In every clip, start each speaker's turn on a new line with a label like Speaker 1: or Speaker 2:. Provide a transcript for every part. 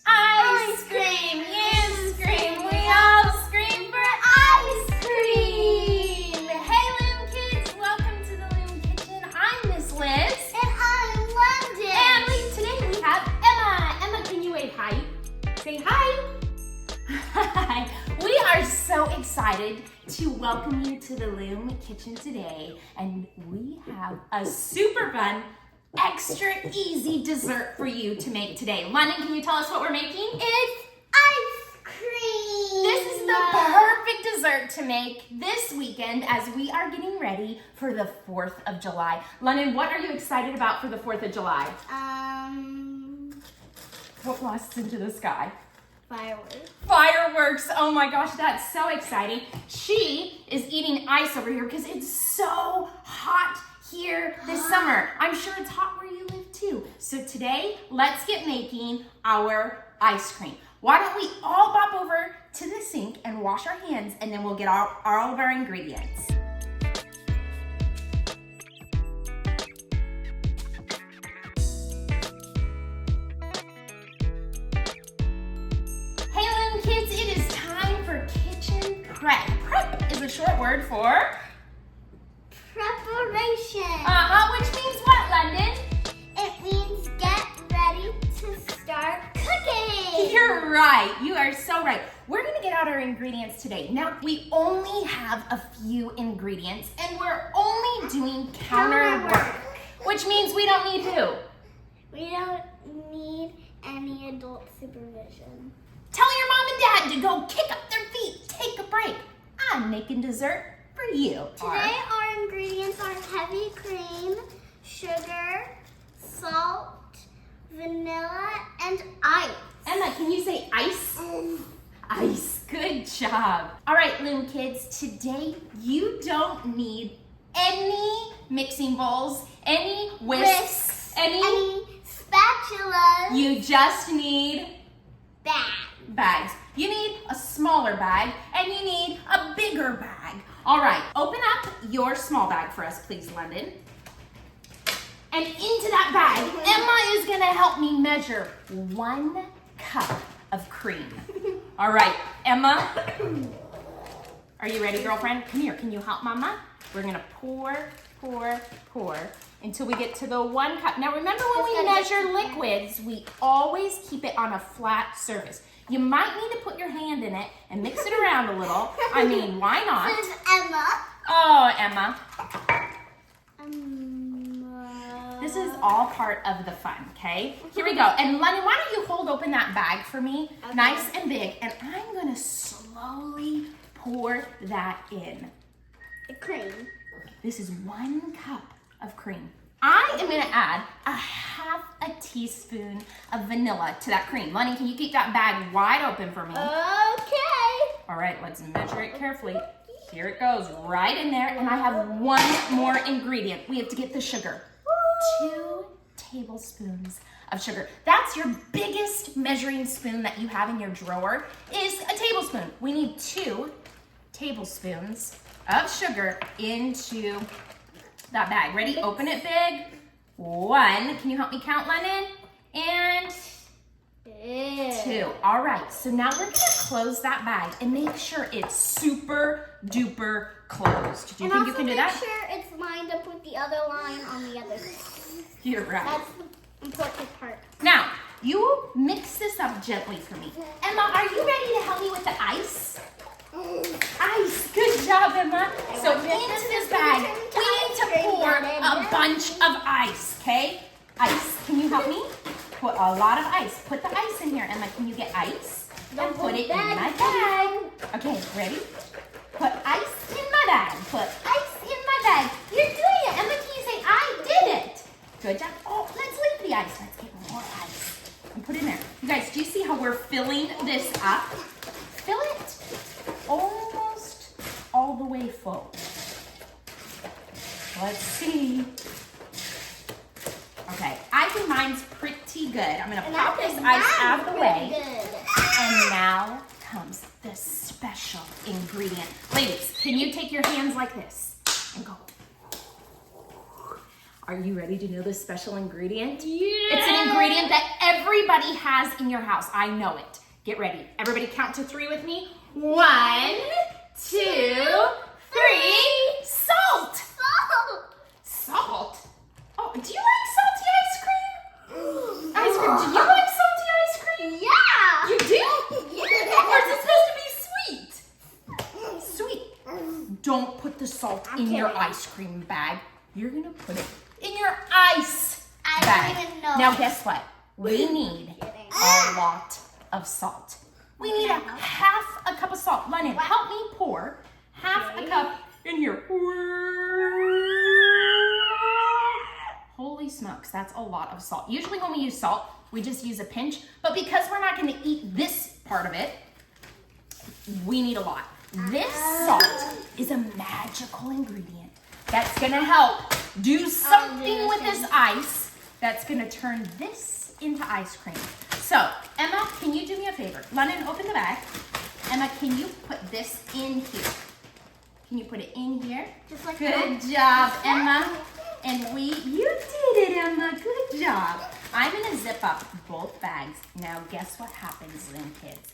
Speaker 1: Ice cream! You scream! We all scream for ice cream! Hey Lume kids, welcome to the Lume Kitchen. I'm Miss Liz.
Speaker 2: And I'm London.
Speaker 1: And today we have Emma. Emma, can you wave hi? Say hi. Hi. We are so excited to welcome you to the Lume Kitchen today. And we have a super fun, extra easy dessert for you to make today. London, can you tell us what we're making?
Speaker 2: It's ice cream.
Speaker 1: This is the perfect dessert to make this weekend as we are getting ready for the 4th of July. London, what are you excited about for the 4th of July? What blasts into the sky?
Speaker 2: Fireworks.
Speaker 1: Fireworks! Oh my gosh, that's so exciting. She is eating ice over here because it's so hot here this summer. I'm sure it's hot where you live too. So today, let's get making our ice cream. Why don't we all bop over to the sink and wash our hands, and then we'll get all of our ingredients. Hey Lume kids, it is time for kitchen prep. Prep is a short word for
Speaker 2: Preparation.
Speaker 1: which means what, London?
Speaker 2: It means get ready to start cooking.
Speaker 1: You're right. You are so right. We're going to get out our ingredients today. Now, we only have a few ingredients, and we're only doing counter work, which means we don't need who?
Speaker 2: We don't need any adult supervision.
Speaker 1: Tell your mom and dad to go kick up their feet, take a break. I'm making dessert for you.
Speaker 2: Today our ingredients are heavy cream, sugar, salt, vanilla, and ice.
Speaker 1: Emma, can you say ice? Ice. Good job. All right, Lume kids, today you don't need any mixing bowls, any whisks,
Speaker 2: any spatulas.
Speaker 1: You just need
Speaker 2: Bags.
Speaker 1: You need a smaller bag and you need a bigger bag. All right, open up your small bag for us, please, London. And into that bag, Emma is gonna help me measure 1 cup of cream. All right, Emma, are you ready, girlfriend? Come here, can you help Mama? We're gonna pour until we get to the 1 cup. Now remember when we measure liquids, we always keep it on a flat surface. You might need to put your hand in it and mix it around a little. I mean, why not?
Speaker 2: This is Emma.
Speaker 1: Oh, Emma. This is all part of the fun, okay? Here we go. And London, why don't you hold open that bag for me? Okay. Nice and big. And I'm gonna slowly pour that in.
Speaker 2: The cream.
Speaker 1: This is 1 cup of cream. I am gonna add a half a teaspoon of vanilla to that cream. London, can you keep that bag wide open for me?
Speaker 2: Okay.
Speaker 1: All right, let's measure it carefully. Here it goes, right in there. And I have 1 more ingredient. We have to get the sugar. 2 tablespoons of sugar. That's your biggest measuring spoon that you have in your drawer is a tablespoon. We need 2 tablespoons of sugar into that bag. Ready? Open it big. 1. Can you help me count, London? And 2. All right. So now we're going to close that bag and make sure it's super duper closed. Do you think you can do that?
Speaker 2: And also make sure it's lined up with the other line on the other side.
Speaker 1: You're right.
Speaker 2: That's the important part.
Speaker 1: Now, you mix this up gently for me. Emma, are you ready to help me with the ice? Ice. Good job, Emma. So into this bag, we need to pour a bunch of ice, okay? Ice. Can you help me? Put a lot of ice. Put the ice in here. Emma, can you get ice? And put it in my bag. Okay, ready? Put ice in my bag. Put ice in my bag. You're doing it. Emma, can you say, I did it? Good job. Oh, let's leave the ice. Let's get more ice. And put it in there. You guys, do you see how we're filling this up? Fill it almost all the way full. Let's see. Okay, I think mine's pretty good. I'm gonna pop this ice out of the way. And now comes the special ingredient. Ladies, can you take your hands like this and go? Are you ready to know this special ingredient?
Speaker 2: Yeah.
Speaker 1: It's an ingredient that everybody has in your house. I know it. Get ready. Everybody count to 3 with me. 1, 2, 3. Salt. Salt? Oh, do you like salty ice cream? Ice cream. Do you like salty ice cream?
Speaker 2: Yeah.
Speaker 1: You do? Or is it supposed to be sweet? Sweet. Don't put the salt in your ice cream bag. You're gonna put it in your ice bag.
Speaker 2: I don't even know.
Speaker 1: Now guess what? We need a lot of salt. We need a half a cup of salt. Lennon, help me pour half a cup in here. Holy smokes, that's a lot of salt. Usually when we use salt, we just use a pinch, but because we're not gonna eat this part of it, we need a lot. This salt is a magical ingredient that's gonna help do something with this ice that's gonna turn this into ice cream. So, Emma, can you do me a favor? Lennon, open the bag. Emma, can you put this in here? Can you put it in here?
Speaker 2: Just like
Speaker 1: Good job, Emma. And you did it, Emma. Good job. I'm gonna zip up both bags. Now, guess what happens then, kids?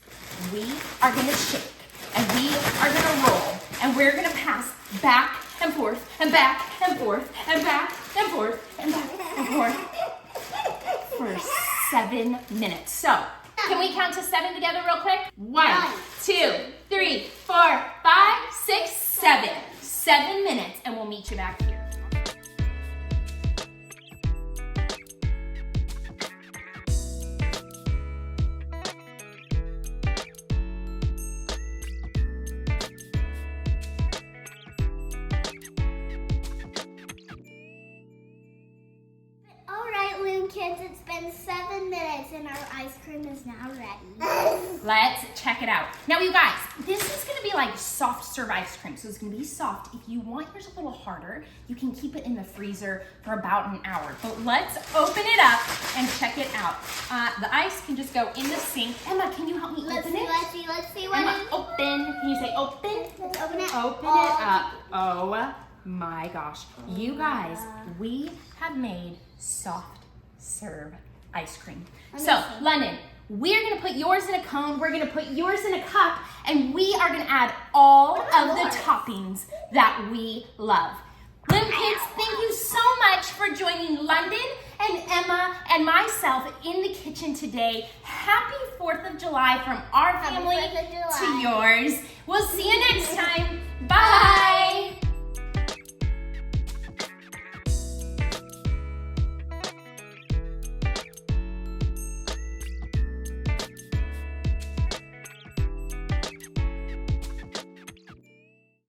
Speaker 1: We are gonna shake, and we are gonna roll, and we're gonna pass back and forth, and back and forth, and back and forth, and back and forth for 7 minutes. So, can we count to 7 together real quick? 1, 2, 3, 4, 5, 6, 7. 7 minutes, and we'll meet you back here.
Speaker 2: Kids, it's been 7 minutes and our ice cream is now ready.
Speaker 1: Let's check it out. Now, you guys, this is gonna be like soft serve ice cream. So it's gonna be soft. If you want yours a little harder, you can keep it in the freezer for about an hour. But let's open it up and check it out. The ice can just go in the sink. Emma, can you help me open it?
Speaker 2: Let's see what
Speaker 1: Emma, open. Can you say open?
Speaker 2: Let's open it.
Speaker 1: Open it up. Oh my gosh. You guys, we have made soft serve ice cream. So, London, we're gonna put yours in a cone, we're gonna put yours in a cup, and we are gonna add all of the toppings that we love. Lume kids, thank you so much for joining London and Emma and myself in the kitchen today. Happy 4th of July from our family to yours. We'll see you next time. Bye.